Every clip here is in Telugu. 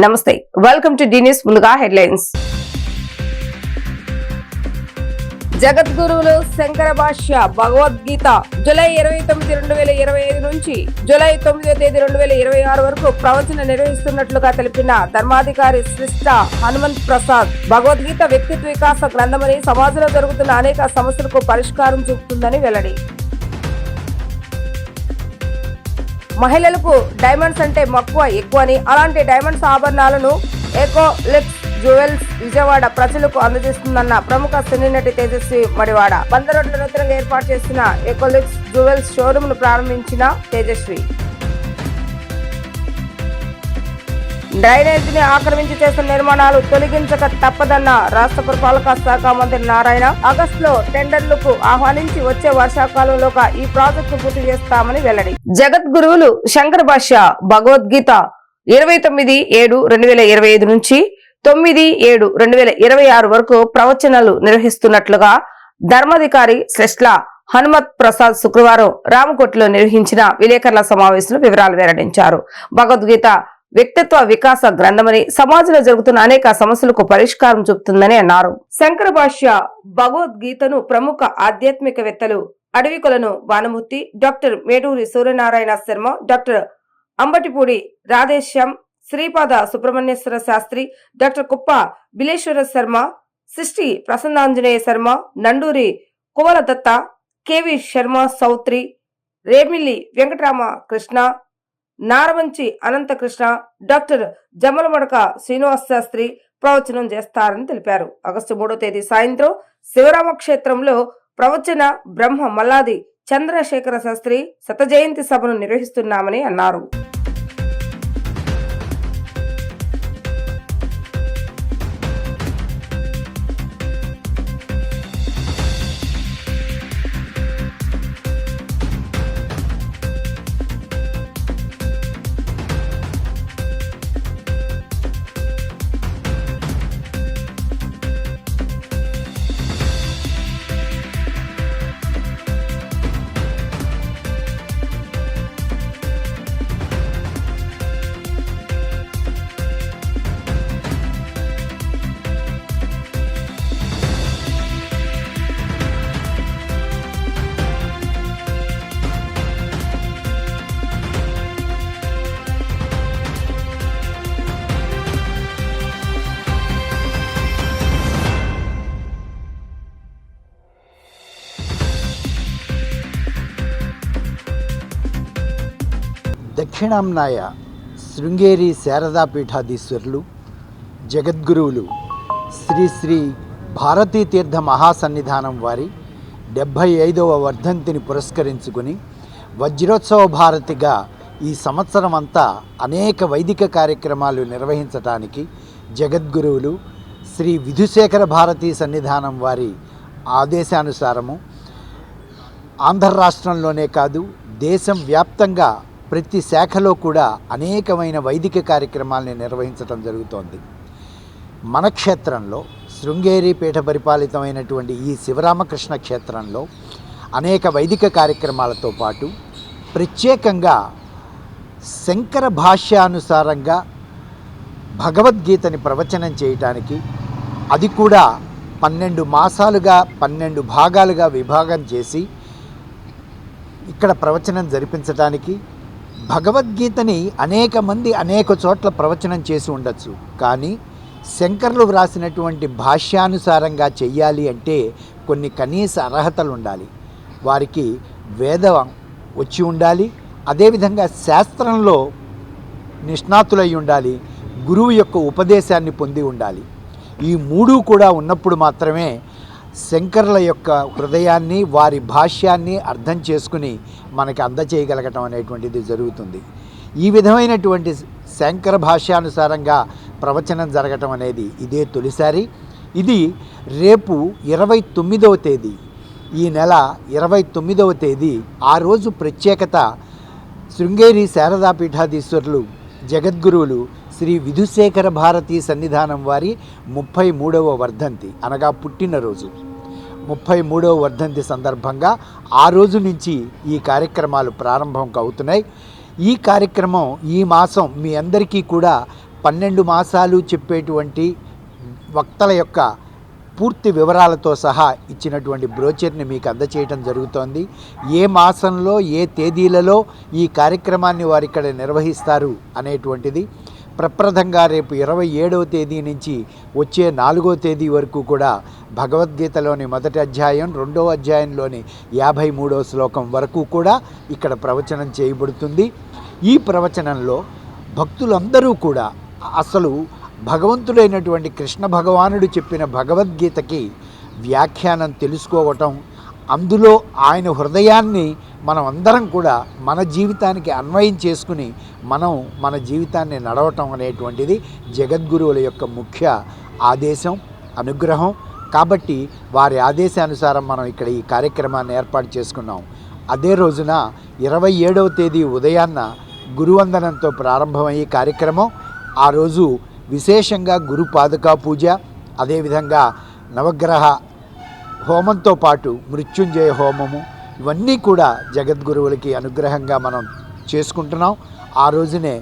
నమస్తే, వెల్కమ్ టు డి న్యూస్. ముందుగా హెడ్లైన్స్. జగద్గురువులు శంకర భాష్య భగవద్గీత జూలై 29, 2025 నుంచి జూలై 9వ తేదీ 2026 వరకు ప్రవచన నిర్వహిస్తున్నట్లుగా తెలిపిన ధర్మాధికారి శ్రేష్ఠ హనుమంత్ ప్రసాద్. భగవద్గీత వ్యక్తిత్వ వికాస గ్రంథమని, సమాజంలో జరుగుతున్న అనేక సమస్యలకు పరిష్కారం చూపుతుందని వెల్లడి. మహిళలకు డైమండ్స్ అంటే మక్కువ ఎక్కువని, అలాంటి డైమండ్స్ ఆభరణాలను ఎకోలిక్స్ జ్యువెల్స్ విజయవాడ ప్రజలకు అందజేస్తుందన్న ప్రముఖ సినీ నటి తేజస్వి మడివాడ. బందరోడ్లో నూతనంగా ఏర్పాటు చేసిన ఎకోలిక్స్ జ్యువెల్స్ షోరూమ్ ను ప్రారంభించిన తేజస్వి. డ్రైనేజీని ఆక్రమించి చేస్తున్న నిర్మాణాలు తొలగించక తప్పదన్న రాష్ట్ర పురపాలక శాఖ మంత్రి నారాయణ. ఆగస్టులో టెండర్లకు ఆహ్వానించి వచ్చే వర్షాకాలంలోగా ఈ ప్రాజెక్టు పూర్తి చేస్తామని వెల్లడి. జగద్గురువులు శంకర భాష్య భగవద్గీత 29/7/2025 నుంచి 9/7/2026 వరకు ప్రవచనాలు నిర్వహిస్తున్నట్లుగా ధర్మాధికారి శ్రేష్ఠ హనుమత్ ప్రసాద్ శుక్రవారం రామకోటలో నిర్వహించిన విలేకరుల సమావేశంలో వివరాలు వెల్లడించారు. భగవద్గీత వ్యక్తిత్వ వికాస గ్రంథమని, సమాజంలో జరుగుతున్న అనేక సమస్యలకు పరిష్కారం చూపుతుందని అన్నారు. శంకర భాష్య భగవద్గీతను ప్రముఖ ఆధ్యాత్మికవేత్తలు Adavikolanu Bhanumurthy, doctor Meturi Suryanarayana Sharma, doctor Ambatipudi Radheshyam, Sripada Subrahmanyeswara Sastri, doctor Kuppa Bileswara Sharma, Sishti Prasannanjaneya Sharma, Nanduri Kuvaladatta, KV Sharma Sowthri, Remilli Venkatarama Krishna, Naramanchi Anantakrishna, doctor Jammalamadaka Srinivasa Sastri ప్రవచనం చేస్తారని తెలిపారు. ఆగస్టు 3వ తేదీ సాయంత్రం శివరామ క్షేత్రంలో ప్రవచన బ్రహ్మ మల్లాది చంద్రశేఖర శాస్త్రి శత జయంతి సభను నిర్వహిస్తున్నామని అన్నారు. దక్షిణాంనాయ శృంగేరి శారదా పీఠాధీశ్వరులు జగద్గురువులు శ్రీ శ్రీ భారతీ తీర్థ మహాసన్నిధానం వారి 75వ వర్ధంతిని పురస్కరించుకుని వజ్రోత్సవ భారతిగా ఈ సంవత్సరం అంతా అనేక వైదిక కార్యక్రమాలు నిర్వహించటానికి జగద్గురువులు శ్రీ విధుశేఖర భారతీ సన్నిధానం వారి ఆదేశానుసారము ఆంధ్ర రాష్ట్రంలోనే కాదు దేశం వ్యాప్తంగా ప్రతి శాఖలో కూడా అనేకమైన వైదిక కార్యక్రమాలని నిర్వహించడం జరుగుతోంది. మన క్షేత్రంలో శృంగేరి పీఠ పరిపాలితమైనటువంటి ఈ శివరామకృష్ణ క్షేత్రంలో అనేక వైదిక కార్యక్రమాలతో పాటు ప్రత్యేకంగా శంకర భాష్యానుసారంగా భగవద్గీతని ప్రవచనం చేయటానికి, అది కూడా 12 మాసాలుగా 12 భాగాలుగా విభాగం చేసి ఇక్కడ ప్రవచనం జరిపించడానికి, భగవద్గీతని అనేక మంది అనేక చోట్ల ప్రవచనం చేసి ఉండొచ్చు, కానీ శంకరులు వ్రాసినటువంటి భాష్యానుసారంగా చెయ్యాలి అంటే కొన్ని కనీస అర్హతలు ఉండాలి. వారికి వేదం వచ్చి ఉండాలి, అదేవిధంగా శాస్త్రంలో నిష్ణాతులై ఉండాలి, గురువు యొక్క ఉపదేశాన్ని పొంది ఉండాలి. ఈ మూడు కూడా ఉన్నప్పుడు మాత్రమే శంకరుల యొక్క హృదయాన్ని, వారి భాష్యాన్ని అర్థం చేసుకుని మనకి అందచేయగలగటం అనేటువంటిది జరుగుతుంది. ఈ విధమైనటువంటి శంకర భాష్యానుసారంగా ప్రవచనం జరగటం అనేది ఇదే తొలిసారి. ఇది రేపు 29వ తేదీ, ఈ నెల 29వ తేదీ, ఆ రోజు ప్రత్యేకత శృంగేరి శారదా పీఠాధీశ్వరులు జగద్గురువులు శ్రీ విధుశేఖర భారతీ సన్నిధానం వారి 33వ వర్ధంతి అనగా పుట్టినరోజు. 33వ వర్ధంతి సందర్భంగా ఆ రోజు నుంచి ఈ కార్యక్రమాలు ప్రారంభం అవుతున్నాయి. ఈ కార్యక్రమం ఈ మాసం మీ అందరికీ కూడా 12 మాసాలు చెప్పేటువంటి వక్తల యొక్క పూర్తి వివరాలతో సహా ఇచ్చినటువంటి బ్రోచర్ని మీకు అందచేయటం జరుగుతోంది. ఏ మాసంలో ఏ తేదీలలో ఈ కార్యక్రమాన్ని వారు ఇక్కడ నిర్వహిస్తారు అనేటువంటిది ప్రప్రథంగా రేపు 27వ తేదీ నుంచి వచ్చే 4వ తేదీ వరకు కూడా భగవద్గీతలోని మొదటి అధ్యాయం 2వ అధ్యాయంలోని 53వ శ్లోకం వరకు కూడా ఇక్కడ ప్రవచనం చేయబడుతుంది. ఈ ప్రవచనంలో భక్తులందరూ కూడా అసలు భగవంతుడైనటువంటి కృష్ణ భగవానుడు చెప్పిన భగవద్గీతకి వ్యాఖ్యానం తెలుసుకోవటం, అందులో ఆయన హృదయాన్ని మనం అందరం కూడా మన జీవితానికి అన్వయం చేసుకుని మనం మన జీవితాన్ని నడవటం అనేటువంటిది జగద్గురువుల యొక్క ముఖ్య ఆదేశం, అనుగ్రహం. కాబట్టి వారి ఆదేశానుసారం మనం ఇక్కడ ఈ కార్యక్రమాన్ని ఏర్పాటు చేసుకున్నాం. అదే రోజున 27వ తేదీ ఉదయాన్న గురువందనంతో ప్రారంభమయ్యే కార్యక్రమం. ఆ రోజు విశేషంగా గురు పాదుకా పూజ, అదేవిధంగా నవగ్రహ హోమంతో పాటు మృత్యుంజయ హోమము, ఇవన్నీ కూడా జగద్గురువులకి అనుగ్రహంగా మనం చేసుకుంటున్నాం. ఆ రోజునే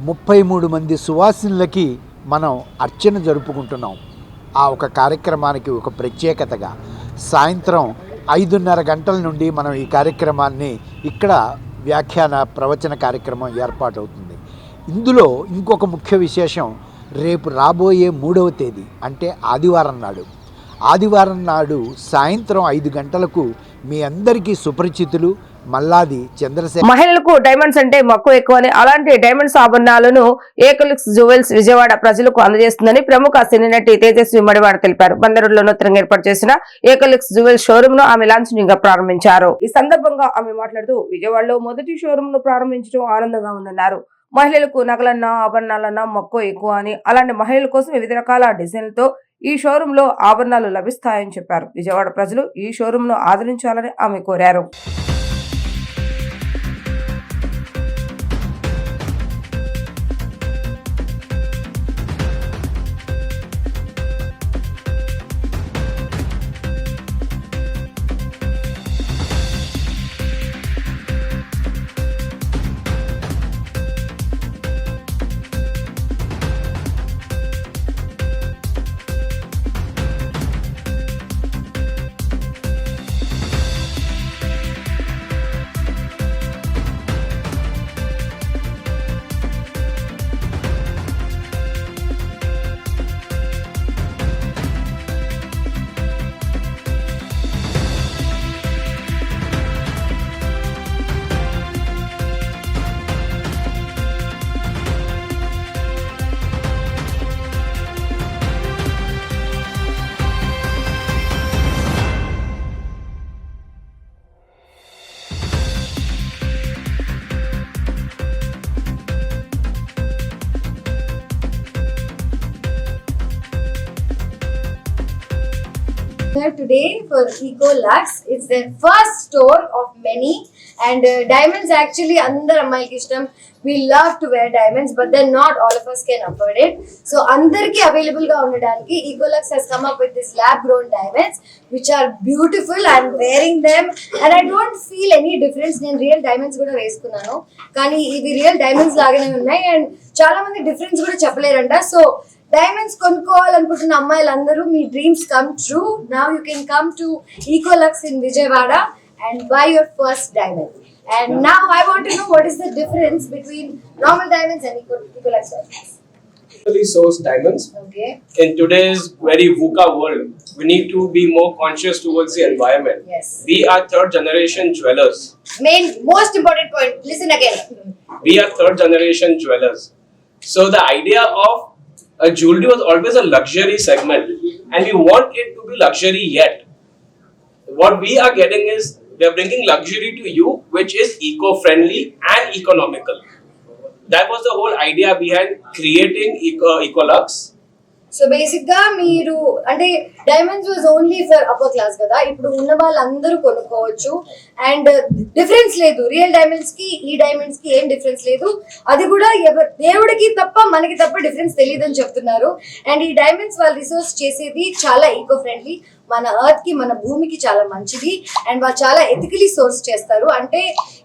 33 మంది సువాసినులకి మనం అర్చన జరుపుకుంటున్నాం. ఆ ఒక కార్యక్రమానికి ఒక ప్రత్యేకతగా సాయంత్రం 5:30 గంటల నుండి మనం ఈ కార్యక్రమాన్ని ఇక్కడ వ్యాఖ్యాన ప్రవచన కార్యక్రమం ఏర్పాటవుతుంది. ఇందులో ఇంకొక ముఖ్య విశేషం, రేపు రాబోయే 3వ తేదీ అంటే ఆదివారం నాడు సాయంత్రం 5 గంటలకు మీ అందరికీ సుపరిచితులు మల్లాది చంద్రశేఖర్. మహిళలకు డైమండ్స్ అంటే మక్కువ ఎక్కువని, అలాంటి డైమండ్స్ ఆభరణాలను ఏకలిక్స్ జ్యువెల్స్ విజయవాడ ప్రజలకు అందజేస్తుందని ప్రముఖ సినీ నటి తేజస్వి మడివాడ తెలిపారు. బందరులో నూతనంగా ఏర్పాటు చేసిన ఏకలిక్స్ జ్యువెల్స్ షోరూమ్ ను ఆమె లాంఛనింగ్ గా ప్రారంభించారు. ఈ సందర్భంగా ఆమె మాట్లాడుతూ విజయవాడలో మొదటి షోరూమ్ ను ప్రారంభించడం ఆనందంగా ఉందన్నారు. మహిళలకు నగలన్నా ఆభరణాలన్నా మక్కువ ఎక్కువ అని, అలాంటి మహిళల కోసం వివిధ రకాల డిజైన్లతో ఈ షోరూమ్ లో ఆభరణాలు లభిస్తాయని చెప్పారు. విజయవాడ ప్రజలు ఈ షోరూమ్ ను ఆదరించాలని ఆమె కోరారు. Here today for Ecolux. It's their first store of many, and diamonds actually అందరు అమ్మాయిలకి ఇష్టం. We love to wear diamonds, but then not all of us can afford it. So అందరికి available గా ఉండడానికి Ecolux has come up with this lab grown diamonds which are beautiful. I'm wearing them and I don't feel any difference. నేను real diamonds కూడా వేసుకున్నాను, కానీ ఇవి real diamonds లాగానే ఉన్నాయి and చాలా మంది డిఫరెన్స్ కూడా చెప్పలేరంట. సో డైమండ్స్ కొనుక్కోవాలనుకుంటున్న అమ్మాయిలందరూ మీ dreams come true. Now you can come to Ecolux in Vijayawada and buy your first diamond. And now I want to know what is the difference between normal diamonds and Ecolux diamonds. Source diamonds. Okay. In today's very VUCA world, we need to be more conscious towards the environment. Yes. We are third generation jewelers. Most important point. Listen again. We are third generation jewelers. So the idea of a jewelry was always a luxury segment, and we want it to be luxury yet. What we are getting is we are bringing luxury to you, which is eco-friendly and economical. That was the whole idea behind creating Ecolux. So basic గా మీరు అంటే diamonds was only for upper class కదా, ఇప్పుడు ఉన్న వాళ్ళందరూ కొనుక్కోవచ్చు అండ్ డిఫరెన్స్ లేదు. రియల్ డైమండ్స్ కి ఈ డైమండ్స్ కి ఏం డిఫరెన్స్ లేదు. అది కూడా దేవుడికి తప్ప మనకి తప్ప డిఫరెన్స్ తెలియదు అని చెప్తున్నారు. అండ్ ఈ డైమండ్స్ వాళ్ళు రిసోర్స్ చేసేది చాలా ఈకో ఫ్రెండ్లీ. మన ఎర్త్ కి మన భూమికి చాలా మంచిది. అండ్ వాళ్ళు చాలా ఎథికలీ సోర్స్ చేస్తారు, అంటే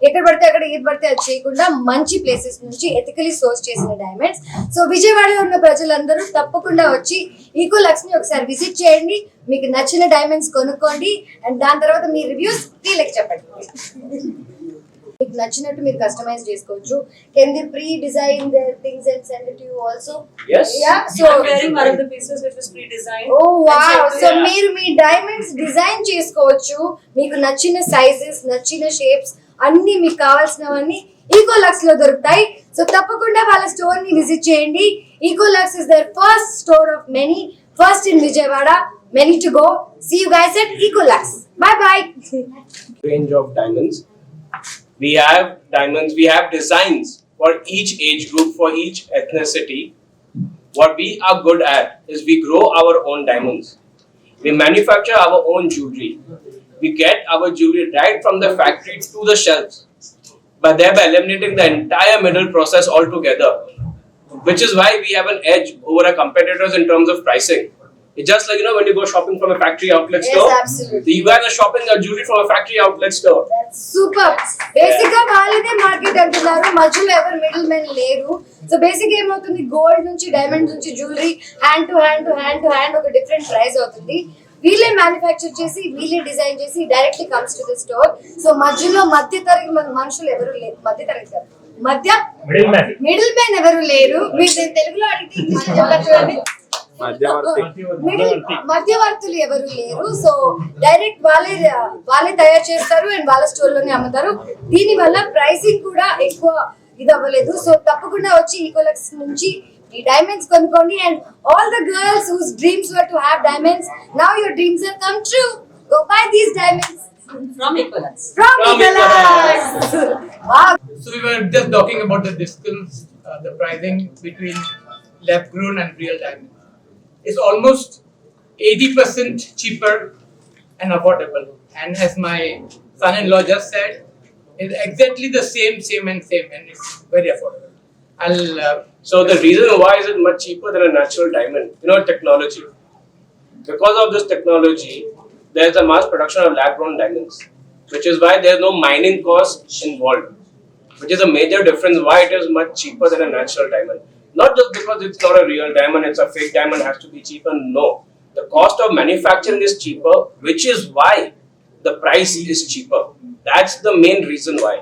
ఎక్కడ పడితే అక్కడ ఏది పడితే అది చేయకుండా మంచి ప్లేసెస్ నుంచి ఎథికలీ సోర్స్ చేసిన డైమండ్స్. సో విజయవాడలో ఉన్న ప్రజలందరూ తప్పకుండా వచ్చి ఈకోలక్స్ ని ఒకసారి విజిట్ చేయండి, మీకు నచ్చిన డైమండ్స్ కొనుక్కోండి, అండ్ దాని తర్వాత మీ రివ్యూస్ వీళ్ళకి చెప్పండి. మీకు నచ్చినట్టు మీరు కస్టమైజ్ చేసుకోవచ్చు. Can they pre design their things and send it you also? Yes. Yeah, so I'm wearing one of the pieces which was pre-designed. oh wow, so Yeah. మీరు మీ డైమండ్స్ డిజైన్ చేసుకోవచ్చు, మీకు నచ్చిన సైజెస్ నచ్చిన షేప్స్ అన్ని మీకు కావాల్సినవన్నీ ఈకోలక్స్ లో దొరుకుతాయి. సో తప్పకుండా వాళ్ళ స్టోర్ ని విజిట్ చేయండి. Ecolux is their first store of many, first in Vijayawada, many to go. See you guys at Ecolux. Bye bye. Range of diamonds. We have diamonds, we have designs for each age group, for each ethnicity. What we are good at is we grow our own diamonds. We manufacture our own jewelry. We get our jewelry right from the factory to the shelves, but thereby eliminating the entire middle process altogether, which is why we have an edge over our competitors in terms of pricing. It's just like, when you go shopping from a factory outlet Yes, store, absolutely. you guys are shopping a jewelry from a factory outlet store. That's super. Basic గా వాళ్ళదే మార్కెట్ అంటున్నారు, మధ్యలో ఎవరు మిడిల్ మెన్ లేరు. సో బేసిక్ ఏమవుతుంది, గోల్డ్ నుంచి డైమండ్ నుంచి జ్యువెలరీ హ్యాండ్ టు హ్యాండ్ ఒక డిఫరెంట్ ప్రైస్ అవుతుంది. వీళ్ళే మ్యానుఫ్యాక్చర్ చేసి వీళ్ళే డిజైన్ చేసి directly comes to the store. So మధ్యలో మధ్య తరగతి మనుషులు ఎవరు లేరు, మధ్య తరగతి కాదు, మిడిల్ మ్యాన్ ఎవరు లేరు. మీరు తెలుగులో అడిగితే ఇంగ్లీష్ చెప్తారు చూడండి, మధ్యవర్తులు ఎవరు లేరు. సో డైరెక్ట్ వాళ్ళే తయారు చేస్తారు అండ్ వాళ్ళ స్టోర్ లోనే అమ్ముతారు. దీని వల్ల ప్రైసింగ్ కూడా ఎక్కువ ఇది అవ్వలేదు. సో తప్పకుండా వచ్చి ఈకోలక్స్ నుంచి ఈ డైమండ్స్ కొనుక్కోండి. And all the girls whose dreams were to have diamonds, now your dreams are come true. Go buy these diamonds From Ecolux. from Ecolux. Wow. So we were just talking about the distance, the pricing between lab grown and real diamond. It's almost 80% cheaper and affordable. And as my son-in-law just said, it's exactly the same, and it's very affordable. So the reason why is it much cheaper than a natural diamond? Technology. Because of this technology, there's a mass production of lab-grown diamonds, which is why there's no mining cost involved, which is a major difference why it is much cheaper than a natural diamond. Not just because it's not a real diamond, it's a fake diamond, has to be cheaper. No. The cost of manufacturing is cheaper, which is why the price is cheaper. That's the main reason why.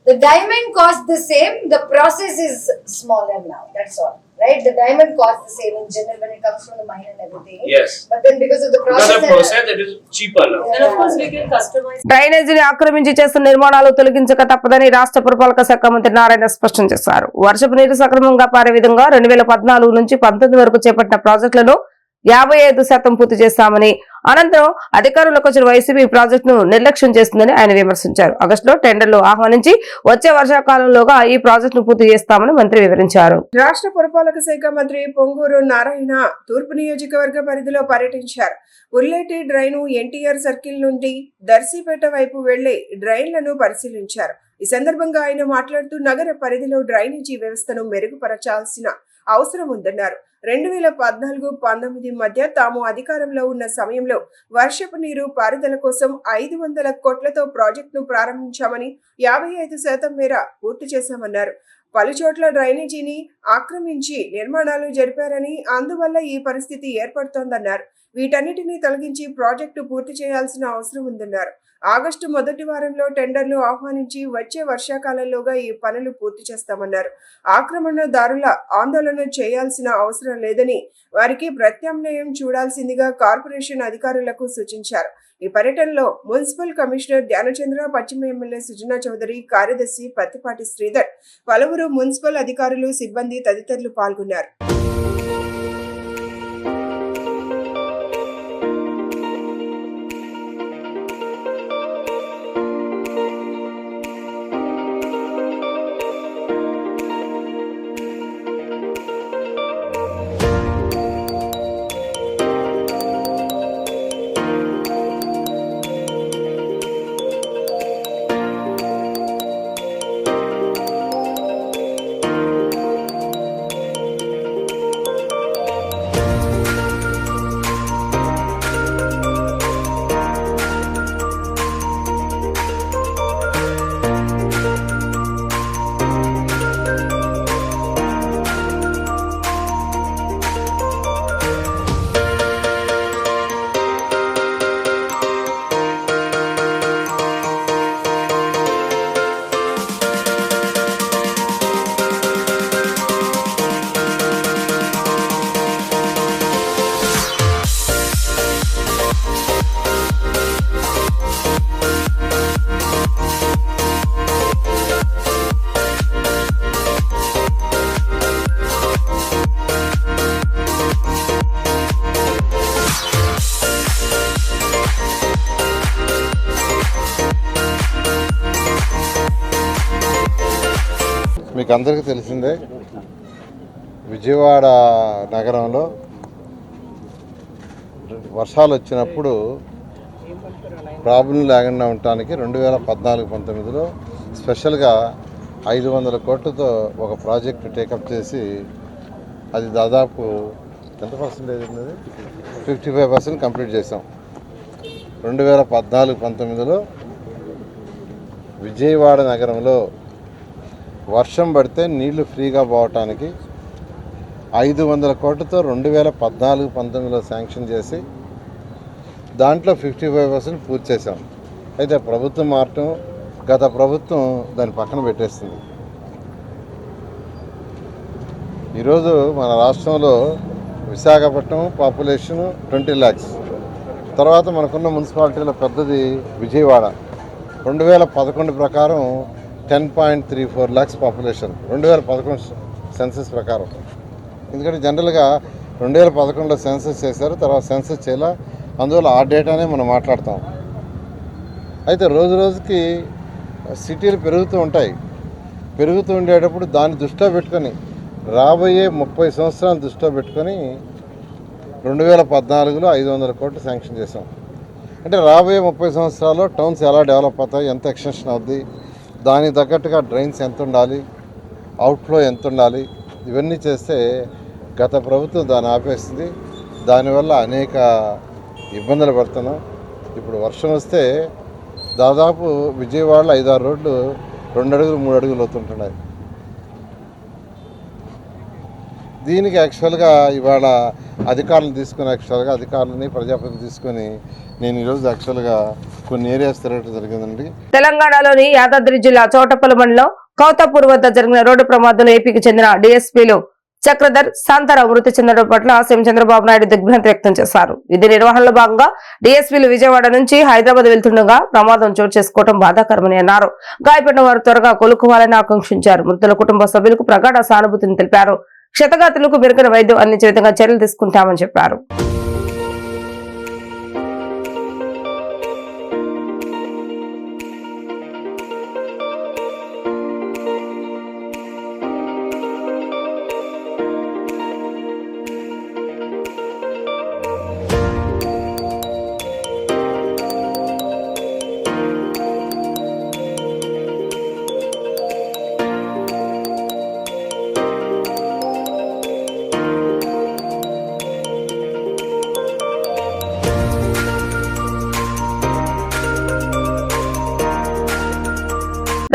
The diamond costs the same, the process is smaller now, that's all, right? The diamond costs the same in general when it comes from the mine and everything. Yes. But then because of the Because process, of process, it is cheaper now. And of course, we can customize. డ్రైనేజీని ఆక్రమించి చేస్తున్న నిర్మాణాలు తొలగించక తప్పదని రాష్ట్ర పురపాలక శాఖ మంత్రి నారాయణ స్పష్టం చేశారు. వర్షపు నీరు సక్రమంగా పారే విధంగా 2014 నుంచి 19 వరకు చేపట్టిన ప్రాజెక్టులను 55% పూర్తి చేస్తామని, అనంతరం అధికారులకు వచ్చిన వైసీపీ ప్రాజెక్టును నిర్లక్ష్యం చేస్తుందని ఆయన విమర్శించారు. ఆగస్టులో టెండర్లు ఆహ్వానించి వచ్చే వర్షాకాలంలోగా ఈ ప్రాజెక్టును పూర్తి చేస్తామని మంత్రి వివరించారు. రాష్ట్ర పురపాలక శాఖ మంత్రి పొంగూరు నారాయణ తూర్పు నియోజకవర్గ పరిధిలో పర్యటించారు. ఉర్లేటి డ్రైను ఎన్టీఆర్ సర్కిల్ నుండి దర్శిపేట వైపు వెళ్లే డ్రైన్లను పరిశీలించారు. ఈ సందర్భంగా ఆయన మాట్లాడుతూ నగర పరిధిలో డ్రైనేజీ వ్యవస్థను మెరుగుపరచాల్సిన అవసరం ఉందన్నారు. 2014-19 మధ్య తాము అధికారంలో ఉన్న సమయంలో వర్షపు నీరు పారుదల కోసం 500 కోట్లతో ప్రాజెక్టును ప్రారంభించామని 55% మేర పూర్తి చేశామన్నారు. పలుచోట్ల డ్రైనేజీని ఆక్రమించి నిర్మాణాలు జరిపారని, అందువల్ల ఈ పరిస్థితి ఏర్పడుతోందన్నారు. వీటన్నిటినీ తొలగించి ప్రాజెక్టు పూర్తి చేయాల్సిన అవసరం ఉందన్నారు. ఆగస్టు మొదటి వారంలో టెండర్లు ఆహ్వానించి వచ్చే వర్షాకాలంలోగా ఈ పనులు పూర్తి చేస్తామన్నారు. ఆక్రమణదారుల ఆందోళన చేయాల్సిన అవసరం లేదని, వారికి ప్రత్యామ్నాయం చూడాల్సిందిగా కార్పొరేషన్ అధికారులకు సూచించారు. ఈ పర్యటనలో మున్సిపల్ కమిషనర్ ధ్యానచంద్ర, పశ్చిమ ఎమ్మెల్యే సుజనా చౌదరి, కార్యదర్శి పత్తిపాటి శ్రీధర్, పలువురు మున్సిపల్ అధికారులు, సిబ్బంది తదితరులు పాల్గొన్నారు. మీకు అందరికీ తెలిసిందే, విజయవాడ నగరంలో వర్షాలు వచ్చినప్పుడు ప్రాబ్లం లేకుండా ఉండటానికి 2014-19లో స్పెషల్గా 500 కోట్లతో ఒక ప్రాజెక్టు టేకప్ చేసి అది దాదాపు ఎంత పర్సెంటేజ్ ఉన్నది 55% కంప్లీట్ చేసాం. 2014-19లో విజయవాడ నగరంలో వర్షం పడితే నీళ్లు ఫ్రీగా పోవటానికి 500 కోట్లతో 2014-19లో శాంక్షన్ చేసి దాంట్లో 55% పూర్తి చేశాం. అయితే ప్రభుత్వం మారటం, గత ప్రభుత్వం దాన్ని పక్కన పెట్టేస్తుంది. ఈరోజు మన రాష్ట్రంలో విశాఖపట్నం పాపులేషన్ 20 lakhs, తర్వాత మనకున్న మున్సిపాలిటీలో పెద్దది విజయవాడ. 2011 ప్రకారం 10.34 lakhs పాపులేషన్, 2011 సెన్సస్ ప్రకారం. ఎందుకంటే జనరల్గా 2011లో సెన్సస్ చేశారు, తర్వాత సెన్సస్ చేయాల, అందువల్ల ఆ డేటానే మనం మాట్లాడతాం. అయితే రోజు రోజుకి సిటీలు పెరుగుతూ ఉంటాయి. పెరుగుతూ ఉండేటప్పుడు దాన్ని దృష్టిలో పెట్టుకొని రాబోయే 30 సంవత్సరాలు దృష్టిలో పెట్టుకొని 2014లో 500 కోట్లు శాంక్షన్ చేసాం. అంటే రాబోయే 30 సంవత్సరాల్లో టౌన్స్ ఎలా డెవలప్ అవుతాయి, ఎంత ఎక్స్టెన్షన్ అవుద్ది, దానికి తగ్గట్టుగా డ్రైన్స్ ఎంత ఉండాలి, అవుట్ఫ్లో ఎంత ఉండాలి, ఇవన్నీ చేస్తే గత ప్రభుత్వం దాన్ని ఆపేస్తుంది. దానివల్ల అనేక ఇబ్బందులు పడుతున్నాం. ఇప్పుడు వర్షం వస్తే దాదాపు విజయవాడలో 5-6 రోడ్లు 2 అడుగులు 3 అడుగులు అవుతుంటున్నాయి. దీనికి యాక్చువల్గా ఇవాళ అధికారులని ప్రజాప్రతినిధులు తీసుకొని నేను ఈరోజు యాక్చువల్గా కొన్ని ఏరియాస్ తిరగడం జరిగిందండి. తెలంగాణలోని యాదాద్రి జిల్లా చోటపల్లి మండలం కౌతాపూర్ వద్ద జరిగిన రోడ్డు ప్రమాదంలో ఏపీకి చెందిన డీఎస్పీలు చక్రధర్, శాంతారావు మృతి చెందడం పట్ల సీఎం చంద్రబాబు నాయుడు దిగ్భ్రాంతి వ్యక్తం చేశారు. విధి నిర్వహణలో భాగంగా డీఎస్పీలు విజయవాడ నుంచి హైదరాబాద్ వెళ్తుండగా ప్రమాదం చోటు చేసుకోవడం బాధాకరమని అన్నారు. గాయపడిన వారు త్వరగా కోలుకోవాలని ఆకాంక్షించారు. మృతుల కుటుంబ సభ్యులకు ప్రగాఢ సానుభూతిని తెలిపారు. క్షతగాతులకు మెరుగైన వైద్యం అందించే విధంగా చర్యలు తీసుకుంటామని చెప్పారు.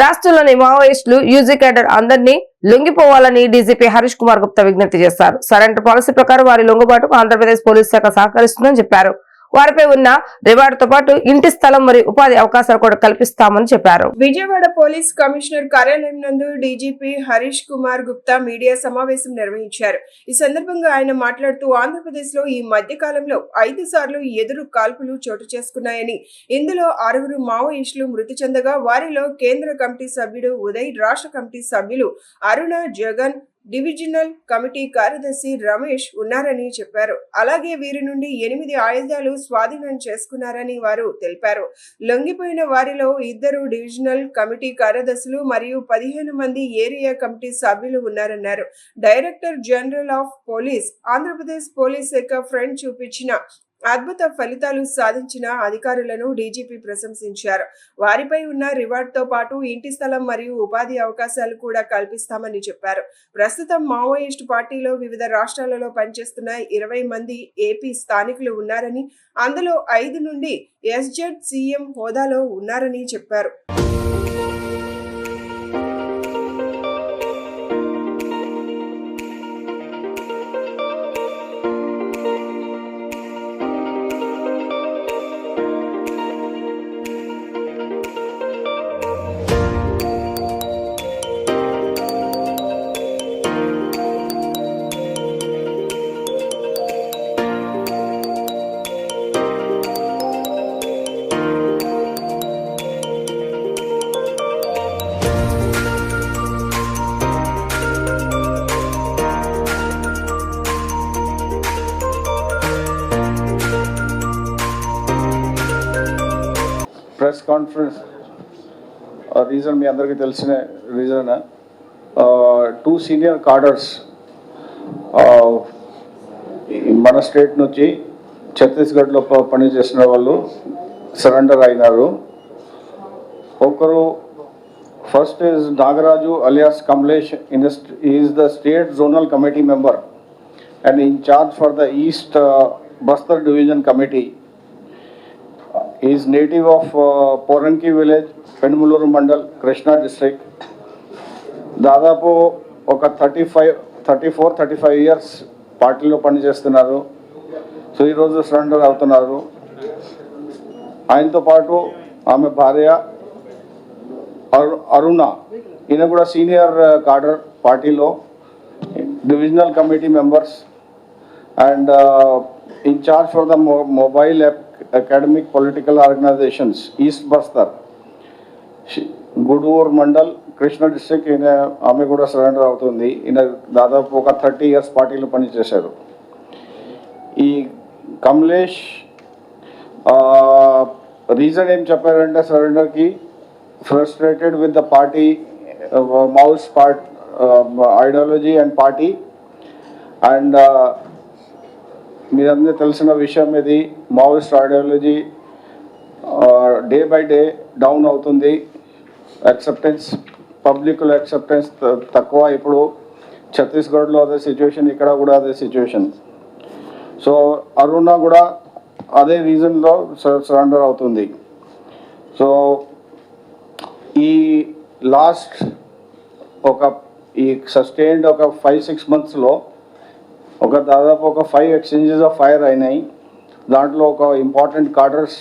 రాష్ట్రంలోని మావోయిస్టులు యూజీ కేడర్ అందరినీ లొంగిపోవాలని డీజీపీ హరీష్ కుమార్ గుప్తా విజ్ఞప్తి చేశారు. సరెండర్ పాలసీ ప్రకారం వారి లొంగుబాటుకు ఆంధ్రప్రదేశ్ పోలీసు శాఖ సహకరిస్తుందని చెప్పారు. వారిపై ఉన్న రివార్డుతో పాటు ఇంటి స్థలం మరియు ఉపాధి అవకాశాలు కూడా కల్పిస్తామని చెప్పారు. విజయవాడ పోలీస్ కమిషనర్ కార్యాలయం నందు డీజీపీ హరీష్ కుమార్ గుప్తా మీడియా సమావేశం నిర్వహించారు. ఈ సందర్భంగా ఆయన మాట్లాడుతూ ఆంధ్రప్రదేశ్ లో ఈ మధ్య కాలంలో 5 సార్లు ఎదురు కాల్పులు చోటు చేసుకున్నాయని, ఇందులో 6 మావోయిస్టులు మృతి చెందగా వారిలో కేంద్ర కమిటీ సభ్యుడు ఉదయ్, రాష్ట్ర కమిటీ సభ్యులు అరుణ, జగన్, డివిజనల్ కమిటీ కార్యదర్శి రమేష్ ఉన్నారని చెప్పారు. అలాగే వీరి నుండి 8 ఆయుధాలు స్వాధీనం చేసుకున్నారని వారు తెలిపారు. లొంగిపోయిన వారిలో 2 డివిజనల్ కమిటీ కార్యదర్శులు మరియు 15 మంది ఏరియా కమిటీ సభ్యులు ఉన్నారన్నారు. Director general of police Andhra Pradesh police శాఖ ఫ్రంట్ చూపించిన అద్భుత ఫలితాలు సాధించిన అధికారులను డీజీపీ ప్రశంసించారు. వారిపై ఉన్న రివార్డుతో పాటు ఇంటి స్థలం మరియు ఉపాధి అవకాశాలు కూడా కల్పిస్తామని చెప్పారు. ప్రస్తుతం మావోయిస్టు పార్టీలో వివిధ రాష్ట్రాలలో పనిచేస్తున్న 20 మంది ఏపీ స్థానికులు ఉన్నారని, అందులో 5 నుండి ఎస్జెడ్ సీఎం హోదాలో ఉన్నారని చెప్పారు. ప్రెస్ కాన్ఫరెన్స్ రీజన్ మీ అందరికీ తెలిసిన రీజన్ 2 senior cadres మన స్టేట్ నుంచి ఛత్తీస్గఢ్లో పనిచేసిన వాళ్ళు సరెండర్ అయినారు. ఒకరు first is Nagaraju alias Kamlesh, he is the state zonal committee member and in charge for the East Bastar Division Committee. He is native of Poranki village, Penmuluru Mandal, Krishna district. దాదాపు ఒక 34-35 ఇయర్స్ పార్టీలో పనిచేస్తున్నారు. సో ఈరోజు సరెండర్ అవుతున్నారు. ఆయనతో పాటు ఆమె భార్య అరుణ, ఈయన కూడా సీనియర్ కాడర్ పార్టీలో, divisional committee members and incharge for the mobile academic political organisations east Bastar, Gudur mandal, Krishna district. ఈయన ఆమె కూడా సరెండర్ అవుతుంది. ఈయన దాదాపు ఒక 30 ఇయర్స్ పార్టీలో పనిచేశారు. ఈ కమలేష్ రీజన్ ఏం చెప్పారంటే సరెండర్కి, frustrated with the party, Maoist ideology and party, and మీరందరూ తెలిసిన విషయం ఇది. Maoist ideology day by day down అవుతుంది. యాక్సెప్టెన్స్, పబ్లిక్లో యాక్సెప్టెన్స్ తక్కువ. ఇప్పుడు ఛత్తీస్గఢ్లో అదే సిచ్యువేషన్, ఇక్కడ కూడా అదే సిచ్యువేషన్. సో అరుణ కూడా అదే రీజన్లో సరెండర్ అవుతుంది. సో ఈ లాస్ట్ ఈ సస్టైన్డ్ ఒక 5-6 మంత్స్లో దాదాపు ఒక 5 ఎక్స్చేంజెస్ ఆఫ్ ఫైర్ అయినాయి. దాంట్లో ఒక ఇంపార్టెంట్ కార్డర్స్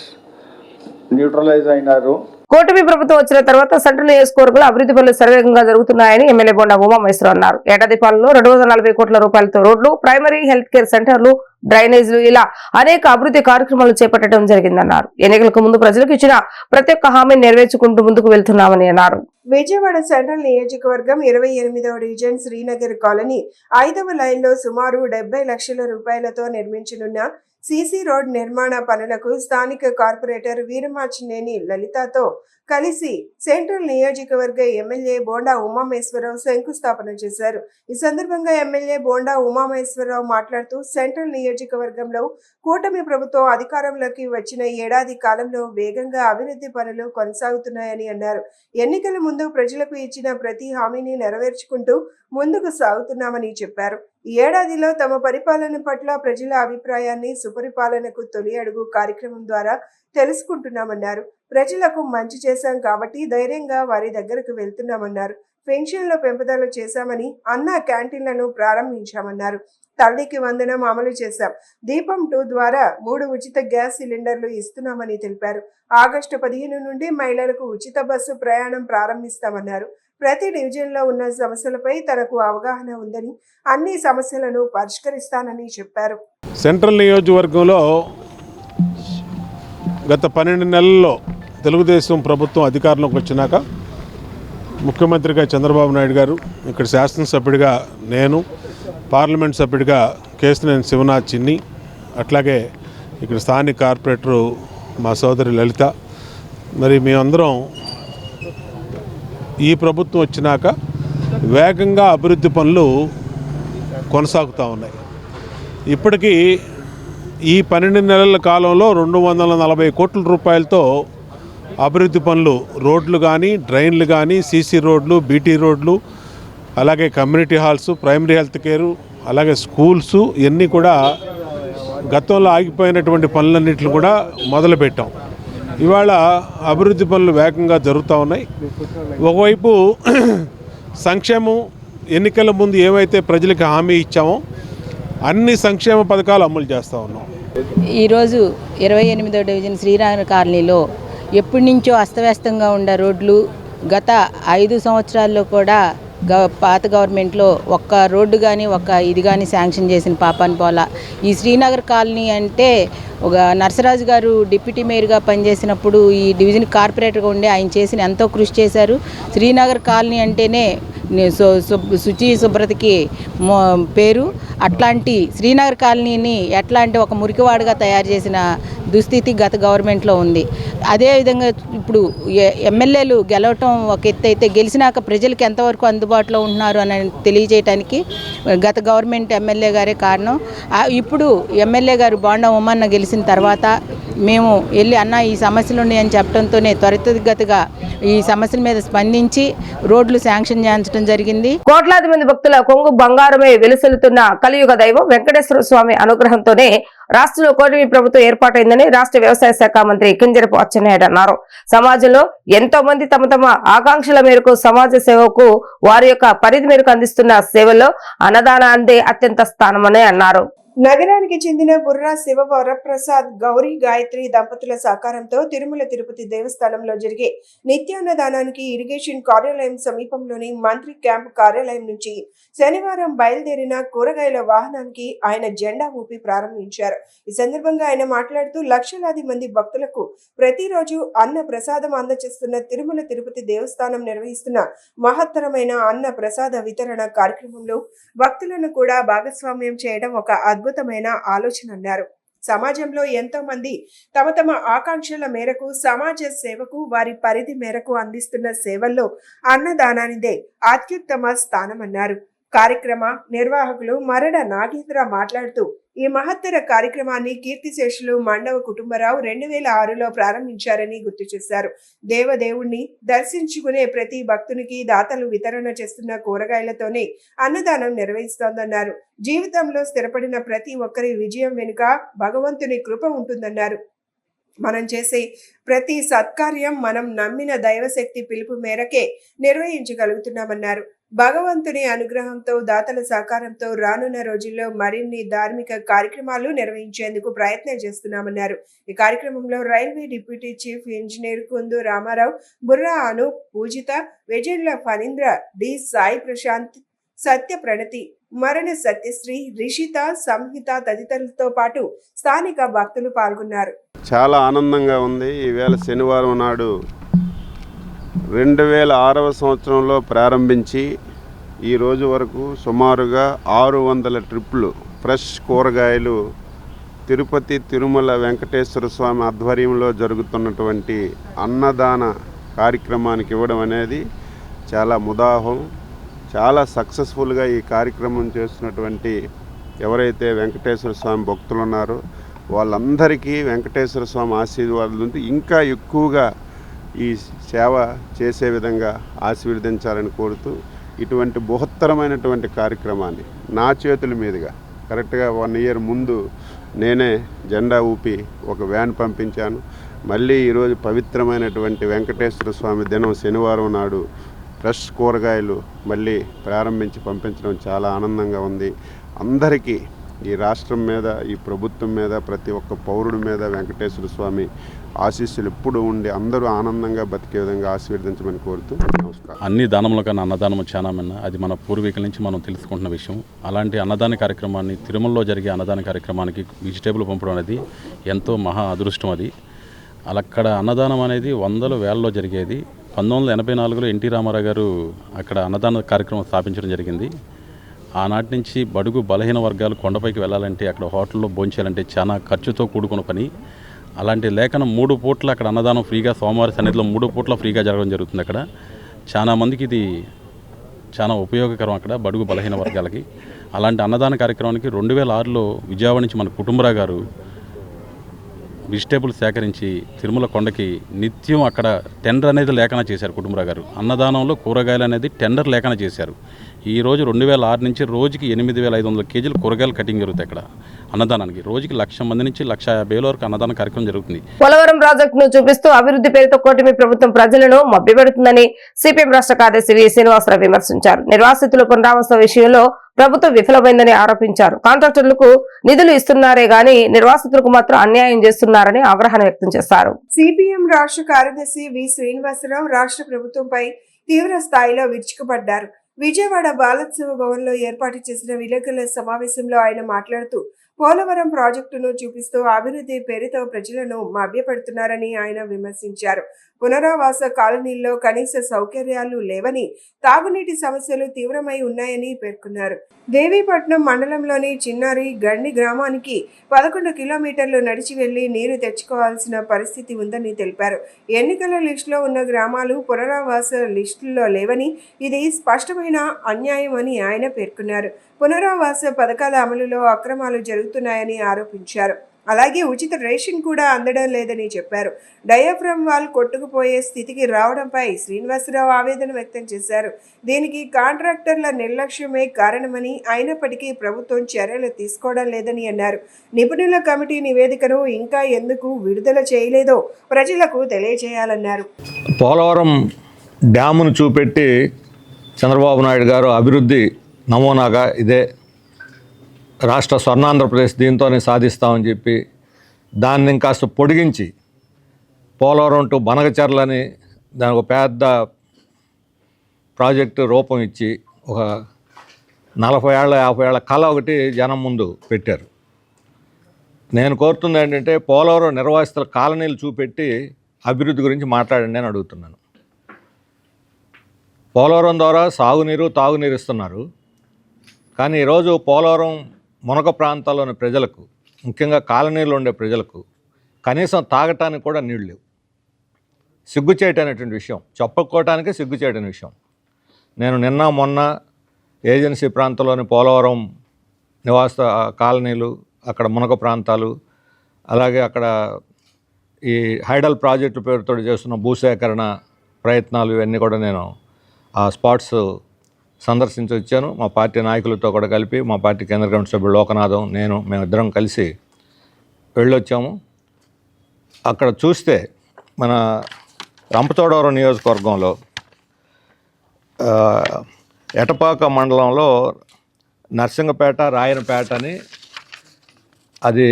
న్యూట్రలైజ్ అయినారు. కూటమి ప్రభుత్వం వచ్చిన తర్వాత సెంట్రల్ నియోజకవర్గంలో అభివృద్ధి పనులు శరవేగంగా జరుగుతున్నాయని ఎమ్మెల్యే బొండా ఉమామహేశ్వరరావు అన్నారు. ఏడాది పాలనలో 240 కోట్ల రూపాయలతో రోడ్లు, ప్రైమరీ హెల్త్ కేర్ సెంటర్లు, డ్రైనేజీలు ఇలా అనేక అభివృద్ధి కార్యక్రమాలు చేపట్టడం జరిగిందన్నారు. ఎన్నికలకు ముందు ప్రజలకు ఇచ్చిన ప్రతి ఒక్క హామీని నెరవేర్చుకుంటూ ముందుకు వెళ్తున్నామని అన్నారు. విజయవాడ సెంట్రల్ నియోజకవర్గం 28వ డివిజన్ శ్రీనగర్ కాలనీ 5వ లైన్లో సుమారు 70 లక్షల రూపాయలతో నిర్మించనున్న సీసీ రోడ్ నిర్మాణ పనులకు స్థానిక కార్పొరేటర్ వీరమాచినేని లలితతో కలిసి సెంట్రల్ నియోజకవర్గ ఎమ్మెల్యే బోండా ఉమామహేశ్వరరావు శంకుస్థాపన చేశారు. ఈ సందర్భంగా ఎమ్మెల్యే బోండా ఉమామహేశ్వరరావు మాట్లాడుతూ సెంట్రల్ నియోజకవర్గంలో కూటమి ప్రభుత్వం అధికారంలోకి వచ్చిన ఏడాది కాలంలో వేగంగా అభివృద్ధి పనులు కొనసాగుతున్నాయని అన్నారు. ఎన్నికల ముందు ప్రజలకు ఇచ్చిన ప్రతి హామీని నెరవేర్చుకుంటూ ముందుకు సాగుతున్నామని చెప్పారు. ఈ ఏడాదిలో తమ పరిపాలన పట్ల ప్రజల అభిప్రాయాన్ని సుపరిపాలనకు తొలి అడుగు కార్యక్రమం ద్వారా తెలుసుకుంటున్నామన్నారు. ప్రజలకు మంచి చేశాం కాబట్టి ధైర్యంగా వారి దగ్గరకు వెళ్తున్నామన్నారు. పెన్షన్ల పెంపుదల చేశామని, అన్న క్యాంటీన్లను ప్రారంభించామన్నారు. తల్లికి వందనం అమలు చేశాం. దీపం 2 ద్వారా 3 ఉచిత గ్యాస్ సిలిండర్లు ఇస్తున్నామని తెలిపారు. ఆగస్టు 15 నుండి మహిళలకు ఉచిత బస్సు ప్రయాణం ప్రారంభిస్తామన్నారు. ప్రతి డివిజన్లో ఉన్న సమస్యలపై తనకు అవగాహన ఉందని, అన్ని సమస్యలను పరిష్కరిస్తానని చెప్పారు. సెంట్రల్ నియోజకవర్గంలో గత 12 నెలల్లో తెలుగుదేశం ప్రభుత్వం అధికారంలోకి వచ్చినాక ముఖ్యమంత్రిగా చంద్రబాబు నాయుడు గారు, ఇక్కడ శాసనసభ్యుడిగా నేను, పార్లమెంట్ సభ్యుడిగా కేశినేని శివనాథ్ చిన్ని, అట్లాగే ఇక్కడ స్థానిక కార్పొరేటరు మా సోదరి లలిత, మరి మేమందరం ఈ ప్రభుత్వం వచ్చినాక వేగంగా అభివృద్ధి పనులు కొనసాగుతూ ఉన్నాయి. ఇప్పటికీ ఈ 12 నెలల కాలంలో 240 కోట్ల రూపాయలతో అభివృద్ధి పనులు, రోడ్లు కానీ, డ్రైన్లు కానీ, సీసీ రోడ్లు, బీటీ రోడ్లు, అలాగే community halls, primary health care, అలాగే స్కూల్స్, ఇవన్నీ కూడా గతంలో ఆగిపోయినటువంటి పనులన్నింటిని కూడా మొదలుపెట్టాం. ఇవాళ అభివృద్ధి పనులు వేగంగా జరుగుతూ ఉన్నాయి. ఒకవైపు సంక్షేమం, ఎన్నికల ముందు ఏవైతే ప్రజలకు హామీ ఇచ్చామో అన్ని సంక్షేమ పథకాలు అమలు చేస్తూ ఉన్నాం. ఈరోజు 28వ డివిజన్ శ్రీనగర్ కాలనీలో ఎప్పటి నుంచో అస్తవ్యస్తంగా ఉండే రోడ్లు గత 5 సంవత్సరాల్లో కూడా పాత గవర్నమెంట్లో ఒక్క రోడ్డు కానీ ఇది కానీ శాంక్షన్ చేసిన పాపాన్ని పోలా. ఈ శ్రీనగర్ కాలనీ అంటే ఒక నర్సరాజు గారు డిప్యూటీ మేయర్గా పనిచేసినప్పుడు ఈ డివిజన్ కార్పొరేటర్గా ఉండి ఆయన చేసిన ఎంతో కృషి చేశారు. శ్రీనగర్ కాలనీ అంటేనే శుచి శుభ్రతకి పేరు. అట్లాంటి శ్రీనగర్ కాలనీని ఎట్లా అంటే ఒక మురికివాడుగా తయారు చేసిన దుస్థితి గత గవర్నమెంట్లో ఉంది. అదేవిధంగా ఇప్పుడు ఎమ్మెల్యేలు గెలవటం ఒక ఎత్తు అయితే గెలిచినాక ప్రజలకు ఎంతవరకు అందుబాటులో ఉంటున్నారు అని తెలియజేయడానికి గత గవర్నమెంట్ ఎమ్మెల్యే గారే కారణం. ఇప్పుడు ఎమ్మెల్యే గారు బోండా ఉమ్మన్న గెలిచిన తర్వాత మేము వెళ్ళి అన్న ఈ సమస్యలు ఉన్నాయని చెప్పడంతోనే త్వరితగతిగా ఈ సమస్యల మీద స్పందించి రోడ్లు శాంక్షన్ చేయించడం జరిగింది. కోట్లాది మంది భక్తుల కొంగు బంగారమే వెలుసెలుతున్న కలియుగ దైవం వెంకటేశ్వర స్వామి అనుగ్రహంతోనే రాష్ట్రంలో కూటమి ప్రభుత్వం ఏర్పాటైందని రాష్ట్ర వ్యవసాయ శాఖ మంత్రి కింజరపు అచ్చెన్నాయుడు అన్నారు. సమాజంలో ఎంతో మంది తమ తమ ఆకాంక్షల మేరకు సమాజ సేవకు వారి యొక్క పరిధి మేరకు అందిస్తున్న సేవల్లో అన్నదానాందే అత్యంత స్థానమని అన్నారు. నగరానికి చెందిన బుర్రా శివ వరప్రసాద్ గౌరీ గాయత్రి దంపతుల సహకారంతో తిరుమల తిరుపతి దేవస్థానంలో జరిగే నిత్యాన్నదానానికి ఇరిగేషన్ కార్యాలయం సమీపంలోని మంత్రి క్యాంప్ కార్యాలయం నుంచి శనివారం బయలుదేరిన కూరగాయల వాహనానికి ఆయన జెండా ఊపి ప్రారంభించారు. ఈ సందర్భంగా ఆయన మాట్లాడుతూ లక్షలాది మంది భక్తులకు ప్రతిరోజు అన్న ప్రసాదం అందజేస్తున్న తిరుమల తిరుపతి దేవస్థానం నిర్వహిస్తున్న మహత్తరమైన అన్న ప్రసాద వితరణ కార్యక్రమంలో భక్తులను కూడా భాగస్వామ్యం చేయడం ఒక అద్భుతమైన ఆలోచన అన్నారు. సమాజంలో ఎంతో మంది తమ తమ ఆకాంక్షల మేరకు సమాజ సేవకు వారి పరిధి మేరకు అందిస్తున్న సేవల్లో అన్నదానానిదే అత్యుత్తమ స్థానమన్నారు. కార్యక్రమ నిర్వాహకులు మరడ నాగేంద్ర మాట్లాడుతూ ఈ మహత్తర కార్యక్రమాన్ని కీర్తిశేషులు మండవ కుటుంబరావు 2006లో ప్రారంభించారని గుర్తు చేశారు. దేవదేవుణ్ణి దర్శించుకునే ప్రతి భక్తునికి దాతలు వితరణ చేస్తున్న కూరగాయలతోనే అన్నదానం నిర్వహిస్తోందన్నారు. జీవితంలో స్థిరపడిన ప్రతి ఒక్కరి విజయం వెనుక భగవంతుని కృప ఉంటుందన్నారు. మనం చేసే ప్రతి సత్కార్యం మనం నమ్మిన దైవశక్తి పిలుపు మేరకే నిర్వహించగలుగుతున్నామన్నారు. భగవంతుని అనుగ్రహంతో దాతల సహకారంతో రానున్న రోజుల్లో మరిన్ని ధార్మిక కార్యక్రమాలు నిర్వహించేందుకు ప్రయత్నం చేస్తున్నామన్నారు. ఈ కార్యక్రమంలో railway deputy chief engineer Kundu Ramarao, Burra Anu, Pujitha, Vejendla Phanindra, D Sai Prashanth, Satya Pranathi, Marana Satyasri, Rishitha, సంహిత తదితరులతో పాటు స్థానిక భక్తులు పాల్గొన్నారు. చాలా ఆనందంగా ఉంది. ఈవేళ శనివారం నాడు 2006వ సంవత్సరంలో ప్రారంభించి ఈ రోజు వరకు సుమారుగా 600 ట్రిప్పులు ఫ్రెష్ కూరగాయలు తిరుపతి తిరుమల వెంకటేశ్వర స్వామి ఆధ్వర్యంలో జరుగుతున్నటువంటి అన్నదాన కార్యక్రమానికి ఇవ్వడం అనేది చాలా ముదాహం. చాలా సక్సెస్ఫుల్గా ఈ కార్యక్రమం చేస్తున్నటువంటి ఎవరైతే వెంకటేశ్వర స్వామి భక్తులు ఉన్నారో వాళ్ళందరికీ వెంకటేశ్వర స్వామి ఆశీర్వాదాలు ఉంటే ఇంకా ఎక్కువగా ఈ సేవ చేసే విధంగా ఆశీర్వదించాలని కోరుతూ ఇటువంటి బృహత్తరమైనటువంటి కార్యక్రమాన్ని నా చేతుల మీదుగా కరెక్ట్గా 1 year ముందు నేనే జెండా ఊపి ఒక వ్యాన్ పంపించాను. మళ్ళీ ఈరోజు పవిత్రమైనటువంటి వెంకటేశ్వర స్వామి దినం శనివారం నాడు ఫ్రెష్ కూరగాయలు మళ్ళీ ప్రారంభించి పంపించడం చాలా ఆనందంగా ఉంది. అందరికీ ఈ రాష్ట్రం మీద ఈ ప్రభుత్వం మీద ప్రతి ఒక్క పౌరుడి మీద వెంకటేశ్వర స్వామి ఆశీస్సులు ఎప్పుడు ఉండి అందరూ ఆనందంగా బతికే విధంగా ఆశీర్వదించమని కోరుతూ నమస్కారం. అన్ని దానముల కన్నా అన్నదానం చాలా మిన్న, అది మన పూర్వీకుల నుంచి మనం తెలుసుకుంటున్న విషయం. అలాంటి అన్నదాన కార్యక్రమాన్ని తిరుమలలో జరిగే అన్నదాన కార్యక్రమానికి వెజిటేబుల్ పంపడం అనేది ఎంతో మహా అదృష్టం. అది అక్కడ అన్నదానం అనేది వందల వేలలో జరిగేది. 1984లో ఎన్టీ రామారావు గారు అక్కడ అన్నదాన కార్యక్రమం స్థాపించడం జరిగింది. ఆనాటి నుంచి బడుగు బలహీన వర్గాలు కొండపైకి వెళ్ళాలంటే అక్కడ హోటల్లో భోంచేయాలంటే చాలా ఖర్చుతో కూడుకున్న పని. అలాంటి లేఖనం 3 పూట్ల అక్కడ అన్నదానం ఫ్రీగా సోమవారి సన్నిధిలో 3 పూట్ల ఫ్రీగా జరగడం జరుగుతుంది. అక్కడ చాలా మందికి ఇది చాలా ఉపయోగకరం అక్కడ బడుగు బలహీన వర్గాలకి. అలాంటి అన్నదాన కార్యక్రమానికి 2006లో విజయవాడ నుంచి మన కుటుంబరావు గారు వెజిటేబుల్ సేకరించి తిరుమల కొండకి నిత్యం అక్కడ టెండర్ అనేది లేఖన చేశారు. కుటుంబరావు గారు అన్నదానంలో కూరగాయలు అనేది టెండర్ లేఖన చేశారు. ఈరోజు 2006 నుంచి రోజుకి 8500 కేజీలు కూరగాయలు కటింగ్ జరుగుతాయి అక్కడ అన్నదానానికి. రోజుకి 1,00,000 మంది నుంచి 1,50,000 వరకు అన్నదాన కార్యక్రమం జరుగుతుంది. పోలవరం ప్రాజెక్టును చూపిస్తూ అభివృద్ధి పేరుతో కూటమి ప్రభుత్వం ప్రజలను మభ్యపెడుతుందని సిపిఎం రాష్ట్ర కార్యదర్శి వి శ్రీనివాసరావు విమర్శించారు. నిర్వాసితుల పునరావాస విషయంలో ప్రభుత్వం విఫలమైందని ఆరోపించారు. కాంట్రాక్టర్లకు నిధులు ఇస్తున్నారే గాని నిర్వాసితులకు మాత్రం అన్యాయం చేస్తున్నారని ఆగ్రహం వ్యక్తం చేశారు. సిపిఎం రాష్ట్ర కార్యదర్శి వి శ్రీనివాసరావు రాష్ట్ర ప్రభుత్వంపై తీవ్ర స్థాయిలో విరుచుకుపడ్డారు. విజయవాడ బాలోత్సవ భవన్లో ఏర్పాటు చేసిన విలేకరుల సమావేశంలో ఆయన మాట్లాడుతూ పోలవరం ప్రాజెక్టును చూపిస్తూ అభివృద్ధి పేరుతో ప్రజలను మభ్యపెడుతున్నారని ఆయన విమర్శించారు. పునరావాస కాలనీల్లో కనీస సౌకర్యాలు లేవని, తాగునీటి సమస్యలు తీవ్రమై ఉన్నాయని పేర్కొన్నారు. దేవీపట్నం మండలంలోని చిన్నారి గండి గ్రామానికి 11 కిలోమీటర్లు నడిచి వెళ్లి నీరు తెచ్చుకోవాల్సిన పరిస్థితి ఉందని తెలిపారు. ఎన్నికల లిస్టులో ఉన్న గ్రామాలు పునరావాస లిస్టుల్లో లేవని, ఇది స్పష్టమైన అన్యాయం అని ఆయన పేర్కొన్నారు. పునరావాస పథకాల అమలులో అక్రమాలు జరుగుతున్నాయని ఆరోపించారు. అలాగే ఉచిత రేషన్ కూడా అందడం లేదని చెప్పారు. డయాఫ్రమ్ వాల్ కొట్టుకుపోయే స్థితికి రావడంపై శ్రీనివాసరావు ఆవేదన వ్యక్తం చేశారు. దీనికి కాంట్రాక్టర్ల నిర్లక్ష్యమే కారణమని, అయినప్పటికీ ప్రభుత్వం చర్యలు తీసుకోవడం లేదని అన్నారు. నిపుణుల కమిటీ నివేదికను ఇంకా ఎందుకు విడుదల చేయలేదో ప్రజలకు తెలియజేయాలన్నారు. పోలవరం డ్యామును చూపెట్టి చంద్రబాబు నాయుడు గారు అభివృద్ధి నమూనాగా ఇదే రాష్ట్ర స్వర్ణాంధ్రప్రదేశ్ దీంతోనే సాధిస్తామని చెప్పి దాన్ని ఇంకాస్త పొడిగించి పోలవరం టు బనగచర్లని దానికి ఒక పెద్ద ప్రాజెక్టు రూపం ఇచ్చి ఒక 40 ఏళ్ళ 50 ఏళ్ళ కళ ఒకటి జనం ముందు పెట్టారు. నేను కోరుతుంది ఏంటంటే పోలవరం నిర్వాసితుల కాలనీలు చూపెట్టి అభివృద్ధి గురించి మాట్లాడండి అని అడుగుతున్నాను. పోలవరం ద్వారా సాగునీరు తాగునీరు ఇస్తున్నారు. కానీ ఈరోజు పోలవరం మునక ప్రాంతాల్లోని ప్రజలకు, ముఖ్యంగా కాలనీలో ఉండే ప్రజలకు కనీసం తాగటానికి కూడా నీళ్ళు లేవు. సిగ్గుచేటనేటువంటి విషయం, చెప్పుకోవటానికి సిగ్గుచేటని విషయం. నేను నిన్న మొన్న ఏజెన్సీ ప్రాంతంలోని పోలవరం నివాస కాలనీలు, అక్కడ మునక ప్రాంతాలు, అలాగే అక్కడ ఈ హైడల్ ప్రాజెక్టు పేరుతో చేస్తున్న భూసేకరణ ప్రయత్నాలు ఇవన్నీ కూడా నేను ఆ స్పాట్స్ సందర్శించి వచ్చాను. మా పార్టీ నాయకులతో కూడా కలిపి, మా పార్టీ కేంద్ర కమిటీ సభ్యుడు లోకనాథం, మేమిద్దరం కలిసి వెళ్ళొచ్చాము. అక్కడ చూస్తే మన రంపచోడవరం నియోజకవర్గంలో ఎటపాక మండలంలో నర్సింగపేట, రాయనపేట అని, అది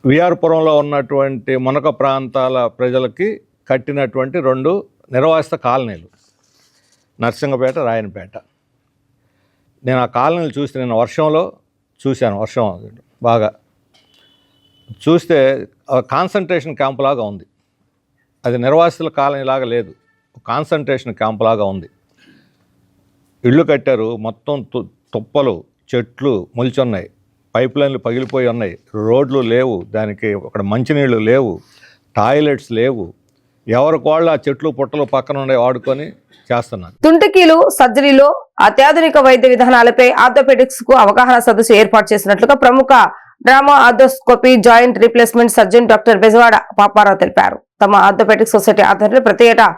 విఆర్పురంలో ఉన్నటువంటి మునక ప్రాంతాల ప్రజలకి కట్టినటువంటి 2 నిర్వాసిత కాలనీలు, నర్సింగపేట, రాయనపేట. నేను ఆ కాలనీలు చూస్తే నేను వర్షంలో చూశాను, వర్షం బాగా చూస్తే కాన్సన్ట్రేషన్ క్యాంపు లాగా ఉంది. అది నిర్వాసితుల కాలనీ లాగా లేదు, కాన్సన్ట్రేషన్ క్యాంపు లాగా ఉంది. ఇళ్ళు కట్టారు, మొత్తం తుప్పలు, చెట్లు మొలిచున్నాయి, పైప్ లైన్లు పగిలిపోయి ఉన్నాయి, రోడ్లు లేవు, దానికి అక్కడ మంచినీళ్ళు లేవు, టాయిలెట్స్ లేవు. ఎవరికి వాళ్ళు ఆ చెట్లు పుట్టలు పక్కన ఉండే వాడుకొని చేస్తున్నారు. తుంటికీలు సర్జరీలో అత్యాధునిక వైద్య విధానాలపై ఆర్థోపెడిక్స్ కు అవగాహన సదస్సు ఏర్పాటు చేసినట్లుగా ప్రముఖ drama arthroscopy joint replacement surgeon doctor Bezawada Paparao తెలిపారు. తమ ఆర్థోపెడిక్స్ సొసైటీ ఆధ్వర్యంలో ప్రతి ఏటా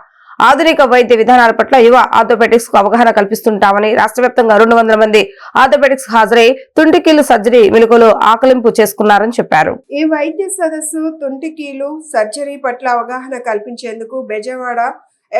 ఆధునిక వైద్య విధానాల పట్ల యువ ఆర్థోపెడిక్స్ కు అవగాహన కల్పిస్తుంటామని, రాష్ట్ర వ్యాప్తంగా 200 మంది ఆర్థోపెడిక్స్ హాజరై తుంటికీలు సర్జరీ మెలకువలు ఆకలింపు చేసుకున్నారని చెప్పారు. ఈ వైద్య సదస్సు తుంటికీలు సర్జరీ పట్ల అవగాహన కల్పించేందుకు బెజవాడ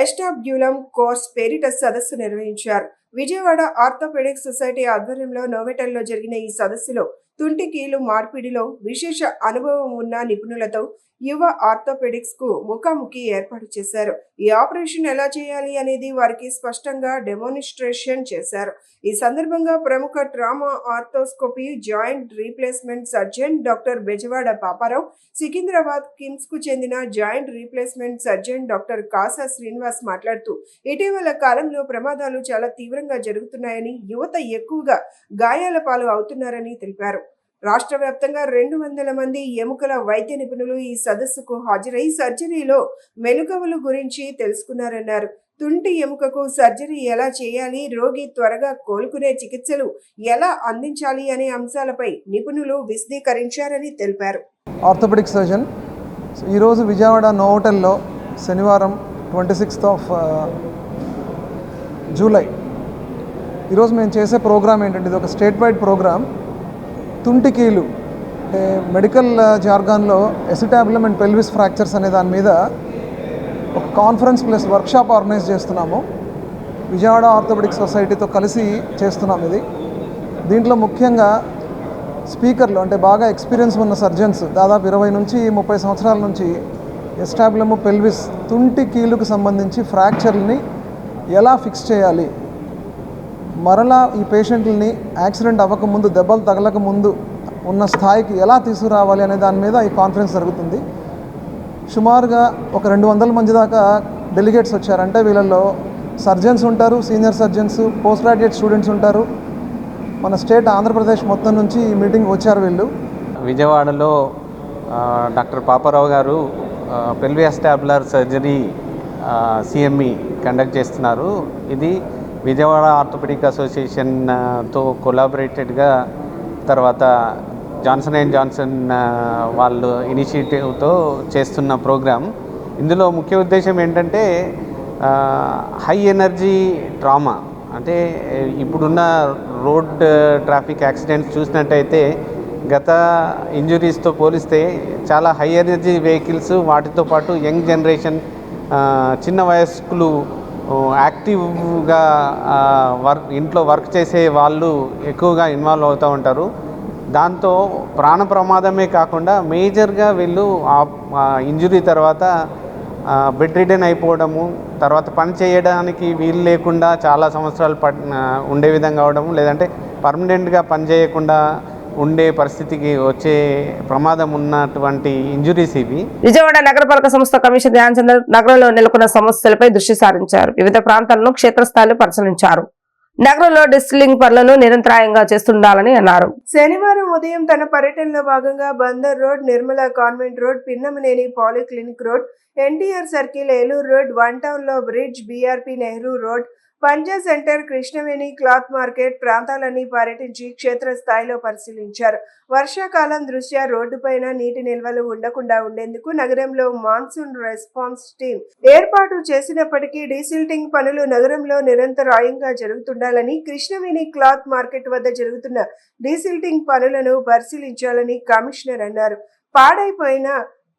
ఎస్టాబ్యులం కోర్స్ పేరిట సదస్సు నిర్వహించారు. విజయవాడ ఆర్థోపెడిక్స్ సొసైటీ ఆధ్వర్యంలో నోవెటల్లో జరిగిన ఈ సదస్సులో తుంటికీలు మార్పిడిలో విశేష అనుభవం ఉన్న నిపుణులతో యువ ఆర్థోపెడిక్స్ కు ముఖాముఖి ఏర్పాటు చేశారు. ఈ ఆపరేషన్ ఎలా చేయాలి అనేది వారికి స్పష్టంగా డెమోన్స్ట్రేషన్ చేశారు. ఈ సందర్భంగా ప్రముఖ trauma arthroscopy joint replacement surgeon doctor Bezawada Paparao, Secunderabad KIMS కు చెందిన joint replacement surgeon doctor Kasa Srinivas మాట్లాడుతూ, ఇటీవల కాలంలో ప్రమాదాలు చాలా తీవ్రంగా జరుగుతున్నాయని, యువత ఎక్కువగా గాయాల పాలు అవుతున్నారని తెలిపారు. రాష్ట్ర వ్యాప్తంగా 200 మంది ఎముకల వైద్య నిపుణులు ఈ సదస్సుకు హాజరై సర్జరీలో మెలకువల గురించి తెలుసుకున్నారన్నారు. తుంటి ఎముకకు సర్జరీ ఎలా చేయాలి, రోగి త్వరగా కోలుకునే చికిత్సలు ఎలా అందించాలి అనే అంశాలపై నిపుణులు విశదీకరించారని తెలిపారు. ఆర్థోపెడిక్ సర్జన్ ఈరోజు విజయవాడ నోవోటెల్లో శనివారం 26th జూలై ఈరోజు మేము చేసే ప్రోగ్రామ్ ఏంటంటే, ఇది ఒక స్టేట్ వైడ్ ప్రోగ్రామ్. తుంటికీలు అంటే మెడికల్ జార్గాన్లో ఎసిటాబులం అండ్ పెల్విస్ ఫ్రాక్చర్స్ అనే దాని మీద ఒక కాన్ఫరెన్స్ ప్లస్ వర్క్షాప్ ఆర్గనైజ్ చేస్తున్నాము. విజయవాడ ఆర్థోపెడిక్ సొసైటీతో కలిసి చేస్తున్నాం ఇది. దీంట్లో ముఖ్యంగా స్పీకర్లు అంటే బాగా ఎక్స్పీరియన్స్ ఉన్న సర్జన్స్, దాదాపు 20 నుంచి 30 సంవత్సరాల నుంచి ఎస్టాబులము పెల్విస్ తుంటి కీలుకు సంబంధించి ఫ్రాక్చర్ని ఎలా ఫిక్స్ చేయాలి, మరలా ఈ పేషెంట్లని యాక్సిడెంట్ అవ్వకముందు, దెబ్బలు తగలక ముందు ఉన్న స్థాయికి ఎలా తీసుకురావాలి అనే దాని మీద ఈ కాన్ఫరెన్స్ జరుగుతుంది. సుమారుగా ఒక 200 మంది దాకా డెలిగేట్స్ వచ్చారు. అంటే వీళ్ళల్లో సర్జన్స్ ఉంటారు, senior surgeons, post graduate students ఉంటారు. మన స్టేట్ ఆంధ్రప్రదేశ్ మొత్తం నుంచి ఈ మీటింగ్ వచ్చారు వీళ్ళు. విజయవాడలో డాక్టర్ పాపారావు గారు పెల్వియాస్టాబులర్ సర్జరీ సిఎంఈ కండక్ట్ చేస్తున్నారు. ఇది విజయవాడ ఆర్థోపెడిక్ అసోసియేషన్తో కొలాబరేటెడ్గా, తర్వాత జాన్సన్ అండ్ జాన్సన్ వాళ్ళు ఇనిషియేటివ్తో చేస్తున్న ప్రోగ్రామ్. ఇందులో ముఖ్య ఉద్దేశం ఏంటంటే హై ఎనర్జీ ట్రామా, అంటే ఇప్పుడున్న రోడ్ ట్రాఫిక్ యాక్సిడెంట్స్ చూసినట్టయితే గత ఇంజురీస్తో పోలిస్తే చాలా హై ఎనర్జీ వెహికల్స్, వాటితో పాటు యంగ్ జనరేషన్, చిన్న వయస్కులు, యాక్టివ్గా ఇంట్లో వర్క్ చేసే వాళ్ళు ఎక్కువగా ఇన్వాల్వ్ అవుతూ ఉంటారు. దాంతో ప్రాణ ప్రమాదమే కాకుండా మేజర్గా వీళ్ళు ఇంజురీ తర్వాత బెడ్ రిడెన్ అయిపోవడము, తర్వాత పని చేయడానికి వీలు లేకుండా చాలా సంవత్సరాలు ఉండే విధంగా అవడము, లేదంటే పర్మనెంట్గా పని చేయకుండా ఉండే పరిస్థితికి వచ్చే ప్రమాదం ఉన్నటువంటి ఇంజురీస్ ఇవి. విజయవాడ నగరపాలక సంస్థ కమిషనర్ ధ్యాన్ చంద్ర నగరంలో నెలకొన్న సమస్యలపై దృష్టి సారించారు. వివిధ ప్రాంతాలను క్షేత్రస్థాయిలో పరిశీలించారు. నగరంలో డిస్టిల్లింగ్ పనులను నిరంతరాయంగా చేస్తుండాలని అన్నారు. శనివారం ఉదయం తన పర్యటనలో భాగంగా Bandar road, Nirmala convent road, Pinnamaneni polyclinic road, NTR circle, Eluru road, one town లో బ్రిడ్జ్, బీఆర్పీ నెహ్రూ రోడ్, పంజా సెంటర్, కృష్ణవేణి క్లాత్ మార్కెట్ ప్రాంతాలన్నీ పర్యటించి క్షేత్రస్థాయిలో పరిశీలించారు. వర్షాకాలం దృష్ట్యా రోడ్డుపైన నీటి నిల్వలు ఉండకుండా ఉండేందుకు నగరంలో మాన్సూన్ రెస్పాన్స్ టీం ఏర్పాటు చేసినప్పటికీ డీసిల్టింగ్ పనులు నగరంలో నిరంతరాయంగా జరుగుతుండాలని, కృష్ణవేణి క్లాత్ మార్కెట్ వద్ద జరుగుతున్న డీసిల్టింగ్ పనులను పరిశీలించాలని కమిషనర్ అన్నారు. పాడైపోయిన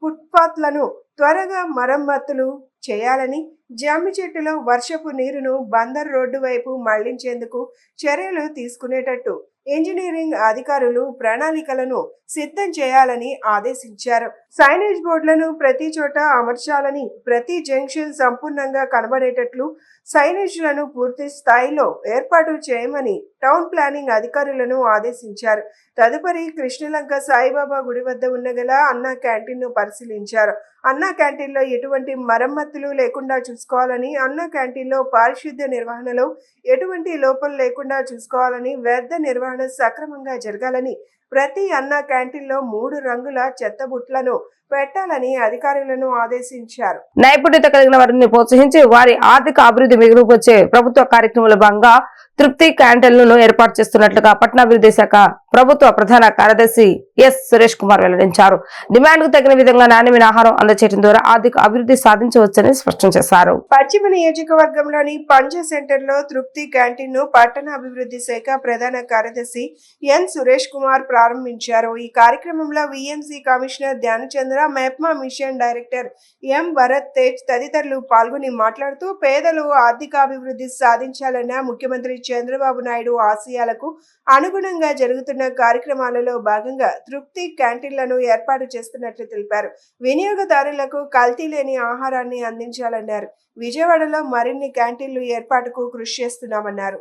ఫుట్పాత్లను త్వరగా మరమ్మతులు చేయాలని, జామి చెట్టులో వర్షపు నీరును బందర్ రోడ్డు వైపు మళ్లించేందుకు చర్యలు తీసుకునేటట్టు ఇంజనీరింగ్ అధికారులు ప్రణాళికలను సిద్ధం చేయాలని ఆదేశించారు. సైనేజ్ బోర్డులను ప్రతి చోట అమర్చాలని, ప్రతి జంక్షన్ సంపూర్ణంగా కనబడేటట్లు సైనేజ్లను పూర్తి స్థాయిలో ఏర్పాటు చేయమని టౌన్ ప్లానింగ్ అధికారులను ఆదేశించారు. తదుపరి కృష్ణలంక సాయిబాబా గుడి వద్ద ఉన్నగల అన్నా క్యాంటీన్ ను పరిశీలించారు. అన్నా క్యాంటీన్ లో ఎటువంటి మరమ్మతులు లేకుండా చూసుకోవాలని, అన్నా క్యాంటీన్ లో పారిశుద్ధ్య నిర్వహణలో ఎటువంటి లోపం లేకుండా చూసుకోవాలని, వ్యర్థ నిర్వహణ సక్రమంగా జరగాలని, ప్రతి అన్నా క్యాంటీన్ లో 3 రంగుల చెత్త బుట్లను పెట్టాలని అధికారులను ఆదేశించారు. నైపుణ్యత కలిగిన వారిని ప్రోత్సహించి వారి ఆర్థిక అభివృద్ధి మెరుగుపరిచే ప్రభుత్వ కార్యక్రమంలో భాగంగా తృప్తి క్యాంటీన్లను ఏర్పాటు చేస్తున్నట్లుగా పట్టణాభివృద్ధి శాఖ ప్రభుత్వ ప్రధాన కార్యదర్శి ఎస్ సురేష్ కుమార్ వెల్లడించారు. డిమాండ్ కు తగిన విధంగా నాణ్యమైన ఆహారం అందచేయడం ద్వారా ఆర్థిక అభివృద్ధి సాధించవచ్చని స్పష్టం చేశారు. పశ్చిమ నియోజకవర్గంలోని పంజా సెంటర్ లో తృప్తి క్యాంటీన్ ను పట్టణాభివృద్ధి శాఖ ప్రధాన కార్యదర్శి ఎన్ సురేష్ కుమార్ ప్రారంభించారు. ఈ కార్యక్రమంలో VMC commissioner Dhyanachandra, MEPMA mission director M Bharat Tej తదితరులు పాల్గొని మాట్లాడుతూ, పేదలు ఆర్థికాభివృద్ధి సాధించాలన్న ముఖ్యమంత్రి చంద్రబాబు నాయుడు ఆశయాలకు అనుగుణంగా జరుగుతున్న కార్యక్రమాలలో భాగంగా తృప్తి క్యాంటీన్లను ఏర్పాటు చేస్తున్నట్లు తెలిపారు. వినియోగదారులకు కల్తీ లేని ఆహారాన్ని అందించాలన్నారు. విజయవాడలో మరిన్ని క్యాంటీన్లు ఏర్పాటుకు కృషి చేస్తున్నామన్నారు.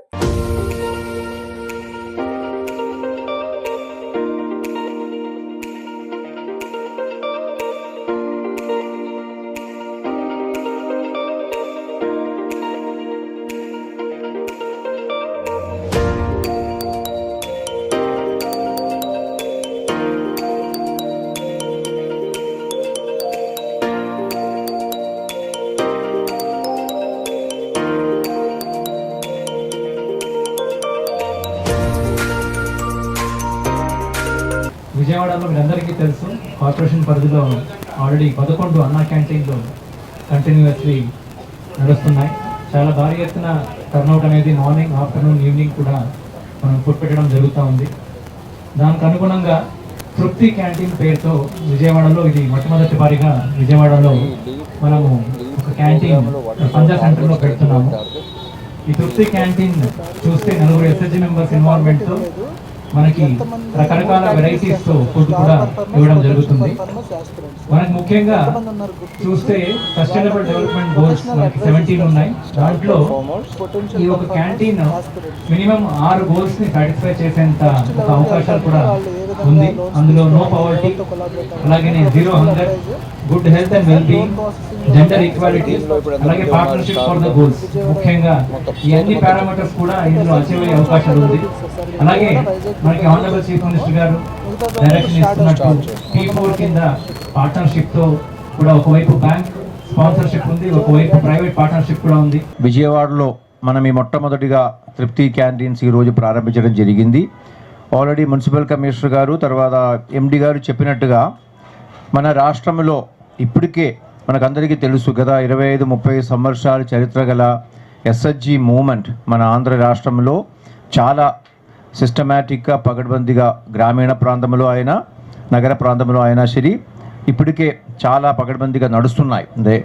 విజయవాడలో మీరందరికీ తెలుసు, కార్పొరేషన్ పరిధిలో ఆల్రెడీ 11 అన్నా క్యాంటీన్లు కంటిన్యూస్లీ నడుస్తున్నాయి. చాలా భారీ ఎత్తున టర్నౌట్ అనేది మార్నింగ్, ఆఫ్టర్నూన్, ఈవినింగ్ కూడా మనం ఫుడ్ పెట్టడం జరుగుతూ ఉంది. దానికి అనుగుణంగా తృప్తి క్యాంటీన్ పేరుతో విజయవాడలో ఇది మొట్టమొదటి వారిగా విజయవాడలో మనము ఒక క్యాంటీన్ పంజా సెంటర్లో పెడుతున్నాము. ఈ తృప్తి క్యాంటీన్ చూస్తే 4 ఎస్ఎస్జి మెంబర్స్ ఇన్వాల్వ్మెంట్తో మనకి రకరకాల వెరైటీస్తో ఫుడ్ కూడా ఇవ్వడం జరుగుతుంది. మనకు ముఖ్యంగా చూస్తే సస్టైనబుల్ డెవలప్మెంట్ గోల్స్ మనకి 17 ఉన్నాయి. దాంట్లో ఈ ఒక క్యాంటీన్ మినిమం 6 గోల్స్ ని సాటిస్ఫై చేసేంత ఒక అవకాశాలు కూడా ఉంది. అందులో నో పవర్టీ, అలాగే zero hunger, good health and well being, gender equality, అలాగే పార్ట్నర్షిప్ ఫర్ ద గోల్స్. ముఖ్యంగా ఈ అన్ని పారామీటర్స్ కూడా ఇందులో అచీవ్ అయ్యే అవకాశాలు ఉంది. అలాగే మనకి ఆనరబుల్ చీఫ్ మినిస్టర్ గారు డైరెక్షన్ ఇస్తున్నట్టు P4 కింద పార్ట్నర్షిప్ తో కూడా ఒకవైపు బ్యాంక్ స్పాన్సర్షిప్ ఉంది, ఒకవైపు ప్రైవేట్ పార్ట్నర్షిప్ కూడా ఉంది. విజయవాడలో మనం ఈ మొట్టమొదటిగా తృప్తి క్యాంటీన్స్ ఈరోజు ప్రారంభించడం జరిగింది. ఆల్రెడీ మున్సిపల్ కమిషనర్ గారు తర్వాత ఎండి గారు చెప్పినట్టుగా మన రాష్ట్రంలో ఇప్పటికే మనకందరికీ తెలుసు గత 25-30 సంవత్సరాల చరిత్ర గల ఎస్హెచ్జి మూమెంట్ మన ఆంధ్ర రాష్ట్రంలో చాలా సిస్టమేటిక్గా పకడ్బందీగా గ్రామీణ ప్రాంతంలో అయినా నగర ప్రాంతంలో అయినా సరే ఇప్పటికే చాలా పకడ్బందీగా నడుస్తున్నాయి. అంటే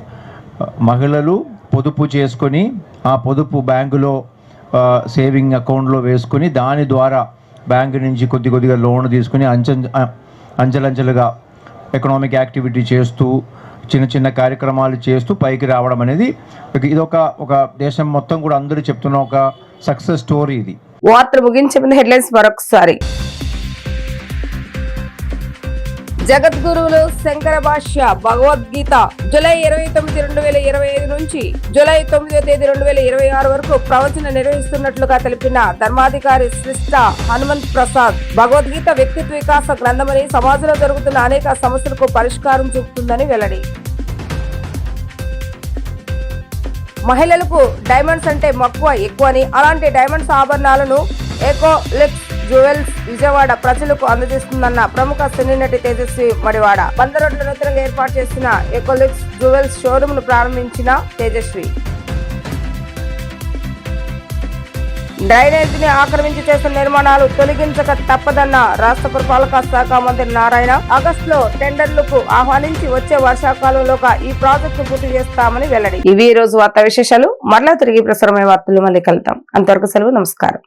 మహిళలు పొదుపు చేసుకొని ఆ పొదుపు బ్యాంకులో సేవింగ్ అకౌంట్లో వేసుకొని దాని ద్వారా బ్యాంకు నుంచి కొద్దిగా లోన్ తీసుకుని అంచెలంచెలుగా ఎకనామిక్ యాక్టివిటీ చేస్తూ చిన్న కార్యక్రమాలు చేస్తూ పైకి రావడం అనేది ఒక దేశం మొత్తం కూడా అందరూ చెప్తున్న ఒక సక్సెస్ స్టోరీ ఇది. వార్తలు ముగించే ముందు హెడ్లైన్స్ మరొకసారి. జగద్గురువులు శంకర భాష్య భగవద్గీత జూలై 29, 2025 నుంచి జూలై 9వ తేదీ 2026 వరకు ప్రవచన నిర్వహిస్తున్నట్లుగా తెలిపిన ధర్మాధికారి శ్రేష్ఠ హనుమంత్ ప్రసాద్. భగవద్గీత వ్యక్తిత్వ వికాస గ్రంథమని సమాజంలో జరుగుతున్న అనేక సమస్యలకు పరిష్కారం చూపుతుందని వెల్లడి. మహిళలకు డైమండ్స్ అంటే మక్కువ ఎక్కువని, అలాంటి డైమండ్స్ ఆభరణాలను ఎకోలిక్స్ జ్యువెల్స్ విజయవాడ ప్రజలకు అందజేస్తుందన్న ప్రముఖ సినీ నటి తేజస్వి మడివాడ. బందరోడ్లో నూతనంగా ఏర్పాటు చేసిన ఎకోలిక్స్ జ్యువెల్స్ షోరూమ్ ను ప్రారంభించిన తేజస్వి. డ్రైనేజీని ఆక్రమించి చేస్తున్న నిర్మాణాలు తొలగించక తప్పదన్న రాష్ట్ర పురపాలక శాఖ మంత్రి నారాయణ. ఆగస్టులో టెండర్లకు ఆహ్వానించి వచ్చే వర్షాకాలంలోగా ఈ ప్రాజెక్టు పూర్తి చేస్తామని వెల్లడి. ఇవి ఈ రోజు వార్తా విశేషాలు. మరలా తిరిగి ప్రసారమైన వార్తలు మళ్ళీ కలుద్దాం. అంతవరకు సెలవు. నమస్కారం.